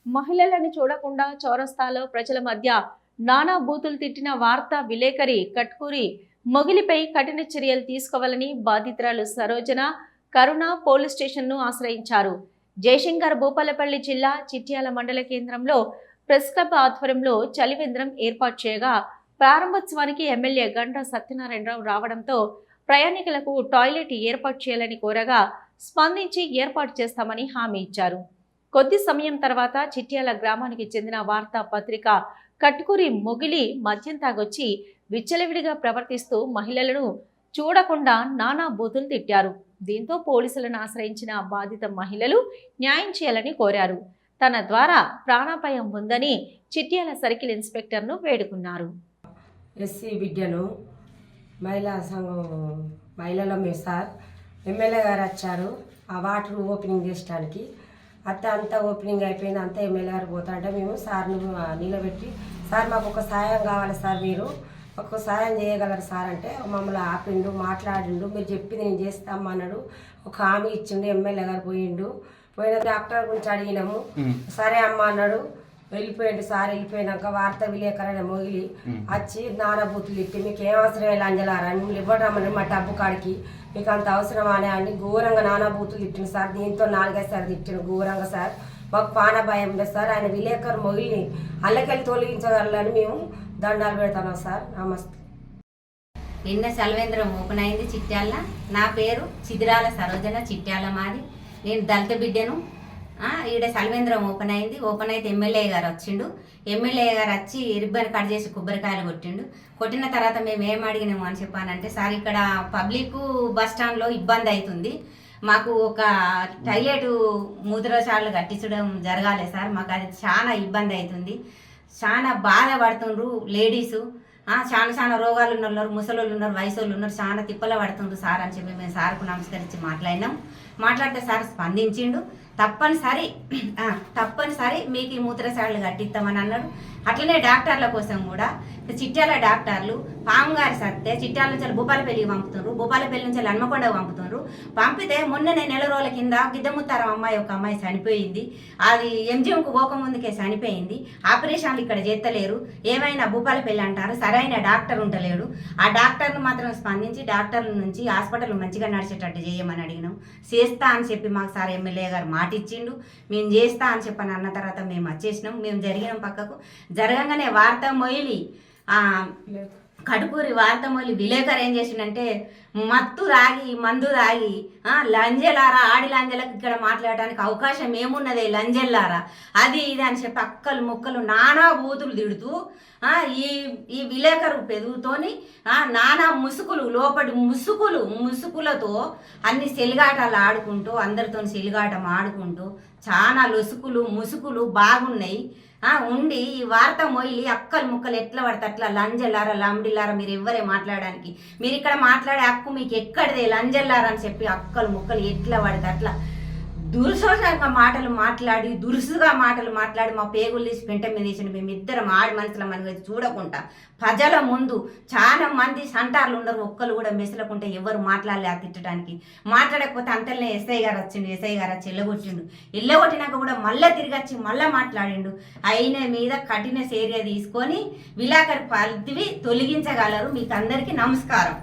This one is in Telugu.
మహిళలను చూడకుండా చౌరస్తాలో ప్రజల మధ్య నానా బూతులు తిట్టిన వార్తా విలేకరి కట్కూరి మొగిలిపై కఠిన చర్యలు తీసుకోవాలని బాధితురాలు సరోజన కరుణ పోలీస్ స్టేషన్ను ఆశ్రయించారు. జయశంకర్ భూపాలపల్లి జిల్లా చిట్యాల మండల కేంద్రంలో ప్రెస్ క్లబ్ ఆధ్వర్యంలో చలివేంద్రం ఏర్పాటు చేయగా ప్రారంభోత్సవానికి ఎమ్మెల్యే గంటా సత్యనారాయణరావు రావడంతో ప్రయాణికులకు టాయిలెట్ ఏర్పాటు చేయాలని కోరగా స్పందించి ఏర్పాటు చేస్తామని హామీ ఇచ్చారు. కొద్ది సమయం తర్వాత చిట్యాల గ్రామానికి చెందిన వార్తా పత్రిక కట్కూరి మొగిలి మద్యం తాగొచ్చి విచ్చలవిడిగా ప్రవర్తిస్తూ మహిళలను చూడకుండా నానా బూతులు తిట్టారు. దీంతో పోలీసులను ఆశ్రయించిన బాధిత మహిళలు న్యాయం చేయాలని కోరారు. తన ద్వారా ప్రాణాపాయం ఉందని చిట్యాల సర్కిల్ ఇన్స్పెక్టర్ను వేడుకున్నారు. ఎస్సీ బిడ్డను మహిళా సంఘం మహిళల సార్ ఎమ్మెల్యే గారు వచ్చారు ఆ వాటర్ ఓపెనింగ్ చేయడానికి. అంతా ఓపెనింగ్ అయిపోయింది, అంతా ఎమ్మెల్యే గారు పోతా అంటే మేము సార్ని నిలబెట్టి, సార్ మాకు ఒక సాయం కావాలి సార్, మీరు ఒక సాయం చేయగలరు సార్ అంటే మమ్మల్ని ఆపిండు, మాట్లాడిండు, మీరు చెప్పింది నేను చేస్తామన్నాడు, ఒక హామీ ఇచ్చిండు. ఎమ్మెల్యే గారు పోయిన డాక్టర్ గురించి అడిగినాము, సరే అమ్మ అన్నాడు, వెళ్ళిపోయిండు. సార్ వెళ్ళిపోయినాక వార్తా విలేకరైన మొగిలి వచ్చి నానా బూతులు తిట్టి, మీకు ఏం అవసరం లంజలారా, మిమ్మల్ని ఇవ్వడమని మా డబ్బు కాడికి మీకు అంత అవసరమా అని ఘోరంగా నానా బూతులు తిట్టిండు సార్. దీంతో 4-5 సార్లు తిట్టిండు ఘోరంగా సార్. మాకు పాన భయం లేదు సార్. ఆయన విలేకరు మొగిలిని అల్లకెళ్ళి తొలగించగలని మేము దండాలు పెడతాం సార్. నమస్తే. నిన్న చలివేంద్రం ఓపెన్ అయింది చిట్యాల. నా పేరు చిదిరాల సరోజన, చిట్యాల మాది. నేను దళిత బిడ్డను. ఈడ చలివేంద్రం ఓపెన్ అయింది. ఓపెన్ అయితే ఎమ్మెల్యే గారు వచ్చిండు. ఎమ్మెల్యే గారు వచ్చి రిబ్బన్ కట్ చేసి కొబ్బరికాయలు కొట్టిండు. కొట్టిన తర్వాత మేము ఏం అడిగినాము అని చెప్పానంటే, సార్ ఇక్కడ పబ్లిక్ బస్ స్టాండ్లో ఇబ్బంది అవుతుంది, మాకు ఒక టాయిలెట్ మూత్రశాలలు కట్టించడం జరగాలి సార్, మాకు అది చాలా ఇబ్బంది అవుతుంది, చాలా బాధపడుతుండ్రు లేడీసు, చాలా రోగాలు ఉన్నారు, ముసలోళ్ళు ఉన్నారు, వయసోళ్ళు ఉన్నారు, చాలా తిప్పల పడుతుండ్రు సార్ అని చెప్పి మేము సార్కు నమస్కరించి మాట్లాడినాం. మాట్లాడితే సార్ స్పందించిండు. తప్పనిసరి మీకు ఈ మూత్రశాలలు కట్టిస్తామని అన్నాడు. అట్లనే డాక్టర్ల కోసం కూడా చిట్యాల డాక్టర్లు పాముగారి సత్తే చిట్యాల నుంచి భూపాలపల్లికి పంపుతున్నారు, భూపాలపల్లి నుంచి హన్మకొండకు పంపుతున్నారు. పంపితే మొన్ననే 4 రోజుల కింద గిద్దముత్తారం అమ్మాయి, ఒక అమ్మాయి చనిపోయింది. అది ఎంజిఎంకు పోకముందుకే చనిపోయింది. ఆపరేషన్లు ఇక్కడ చేస్తలేరు, ఏమైనా భూపాలపల్లి అంటారు, సరైన డాక్టర్ ఉండలేడు. ఆ డాక్టర్ను మాత్రం స్పందించి డాక్టర్ల నుంచి హాస్పిటల్ మంచిగా నడిచేటట్టు చేయమని అడిగినాం. చేస్తా అని చెప్పి మాకు సార్ ఎమ్మెల్యే గారు మాట ఇచ్చిండు. మేము చేస్తా అని చెప్పని అన్న తర్వాత మేము వచ్చేసినాం. మేము జరిగినాం పక్కకు. జరగంగానే వార్తా మొయిలి కడుకూరి వార్తా మొయిలి విలేకరు ఏం చేసిండంటే, మందు రాగి లంజెలారా, ఆడి లంజలకు ఇక్కడ మాట్లాడటానికి అవకాశం ఏమున్నదే లంజెల్లారా, అది ఇది అని చెప్పి అక్కలు ముక్కలు నానా బూతులు తిడుతూ ఈ విలేకరు పెరుగుతోని నానా ముసుగులు లోపటి ముసుగులతో అన్ని సెలిగాటాలు ఆడుకుంటూ, అందరితో సెలిగాటం ఆడుకుంటూ చాలా లొసుకులు ముసుగులు బాగున్నాయి ఉండి ఈ వార్త మొయిలి అక్కలు ముక్కలు ఎట్లా పడితే అట్లా లంజల్లారా లంబడిల్లారా మీరు ఎవ్వరే మాట్లాడడానికి, మీరు ఇక్కడ మాట్లాడే హక్కు మీకు ఎక్కడిదే లంజల్లారా అని చెప్పి అక్కలు ముక్కలు ఎట్లా పడితే అట్లా దురుసోషంగా దురుసుగా మాటలు మాట్లాడి మా పేగులు తీసి పెంట మీద వేసిన మేమిద్దరం ఆడి మనసుల మనకి చూడకుండా ప్రజల ముందు చాలా మంది సంటార్లు ఉన్నారు, ఒక్కరు కూడా మెసలకుంటే ఎవరు మాట్లాడలే తిట్టడానికి. మాట్లాడకపోతే అంతలోనే ఎస్ఐ గారు వచ్చిండు. ఎస్ఐ గారు వచ్చి ఎల్లగొట్టినాక కూడా మళ్ళీ తిరిగి వచ్చి మళ్ళీ మాట్లాడిండు. ఆయన మీద కఠిన చర్య తీసుకొని విలేకరు పదవి తొలగించగలరు. మీకు అందరికీ నమస్కారం.